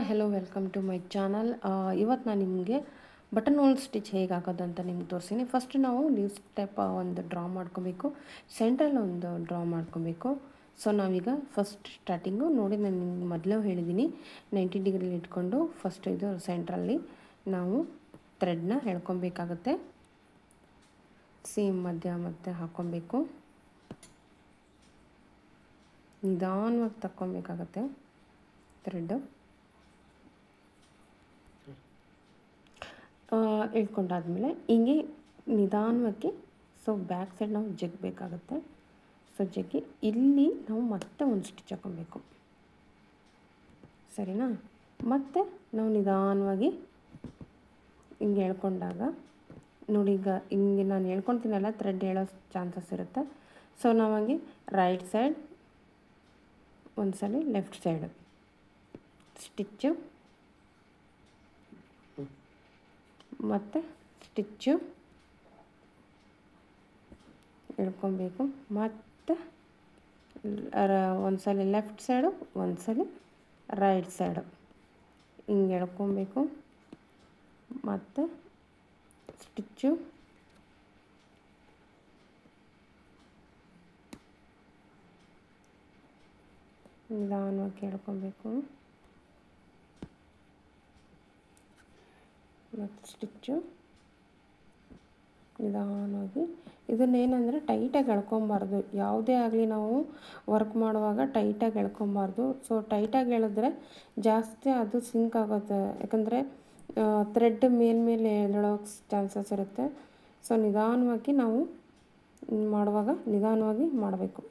Hello welcome to my channel. ಇವತ್ತು ನಾನು ನಿಮಗೆ ಬಟನ್ ಹೋಲ್ ಸ್ಟಿಚ್ ಹೇಗೆ ಹಾಕೋದು ಅಂತ ನಿಮ್ಗೆ ತೋರಿಸ್ತೀನಿ. ಫಸ್ಟ್ ನಾವು ಲೀವ್ಸ್ ಟೈಪ್ ಒಂದು ಡ್ರಾ ಮಾಡ್ಕೊಬೇಕು, ಸೆಂಟ್ರಲ್ಲಿ ಒಂದು ಡ್ರಾ ಮಾಡ್ಕೊಬೇಕು. ಸೊ ನಾವೀಗ ಫಸ್ಟ್ ಸ್ಟಾರ್ಟಿಂಗು ನೋಡಿ, ನಾನು ನಿಮ್ಗೆ ಮೊದಲು ಹೇಳಿದ್ದೀನಿ 90 ಡಿಗ್ರಿಲಿ ಇಟ್ಕೊಂಡು ಫಸ್ಟ್ ಇದು ಸೆಂಟ್ರಲ್ಲಿ ನಾವು ಥ್ರೆಡ್ನ ಎಳ್ಕೊಬೇಕಾಗತ್ತೆ. ಸೇಮ್ ಮಧ್ಯ ಹಾಕ್ಕೊಬೇಕು, ನಿಧಾನವಾಗಿ ತಕ್ಕೊಬೇಕಾಗತ್ತೆ ಥ್ರೆಡ್ಡು. ಇಳ್ಕೊಂಡಾದ್ಮೇಲೆ ಹಿಂಗೆ ನಿಧಾನವಾಗಿ ಸೊ ಬ್ಯಾಕ್ ಸೈಡ್ ನಾವು ಜಗ್ಬೇಕಾಗತ್ತೆ. ಸೊ ಜಗ್ಗಿ ಇಲ್ಲಿ ನಾವು ಮತ್ತೆ ಒಂದು ಸ್ಟಿಚ್ ಹಾಕೊಬೇಕು, ಸರಿನಾ? ಮತ್ತು ನಾವು ನಿಧಾನವಾಗಿ ಹಿಂಗೆ ಎಳ್ಕೊಂಡಾಗ ನೋಡಿ, ಈಗ ಹಿಂಗೆ ನಾನು ಹೇಳ್ಕೊತೀನಲ್ಲ, ಥ್ರೆಡ್ ಹೇಳೋ ಚಾನ್ಸಸ್ ಇರುತ್ತೆ. ಸೊ ನಾವಾಗಿ ರೈಟ್ ಸೈಡ್ ಒಂದು ಸಲ, ಲೆಫ್ಟ್ ಸೈಡು ಸ್ಟಿಚ್ಚು ಮತ್ತು ಸ್ಟಿಚ್ಚು ಎಳ್ಕೊಬೇಕು. ಮತ್ತು ಒಂದು ಸಲ ಲೆಫ್ಟ್ ಸೈಡು, ಒಂದು ಸಲ ರೈಟ್ ಸೈಡು ಹಿಂಗೆ ಎಳ್ಕೊಬೇಕು. ಮತ್ತು ಸ್ಟಿಚ್ಚು ನಿಧಾನವಾಗಿ ಎಳ್ಕೊಬೇಕು. ಮತ್ತು ಸ್ಟಿಚ್ಚು ನಿಧಾನವಾಗಿ, ಇದನ್ನೇನೆಂದರೆ ಟೈಟಾಗಿ ಎಳ್ಕೊಬಾರ್ದು. ಯಾವುದೇ ಆಗಲಿ ನಾವು ವರ್ಕ್ ಮಾಡುವಾಗ ಟೈಟಾಗಿ ಎಳ್ಕೊಬಾರ್ದು. ಸೊ ಟೈಟಾಗಿ ಎಳೆದ್ರೆ ಜಾಸ್ತಿ ಅದು ಸಿಂಕ್ ಆಗುತ್ತೆ, ಯಾಕಂದರೆ ಥ್ರೆಡ್ ಮೇಲ್ಮೇಲೆ ಎಳೆಯೋಕ್ಕೆ ಚಾನ್ಸಸ್ ಇರುತ್ತೆ. ಸೊ ನಿಧಾನವಾಗಿ ನಾವು ಮಾಡುವಾಗ ನಿಧಾನವಾಗಿ ಮಾಡಬೇಕು.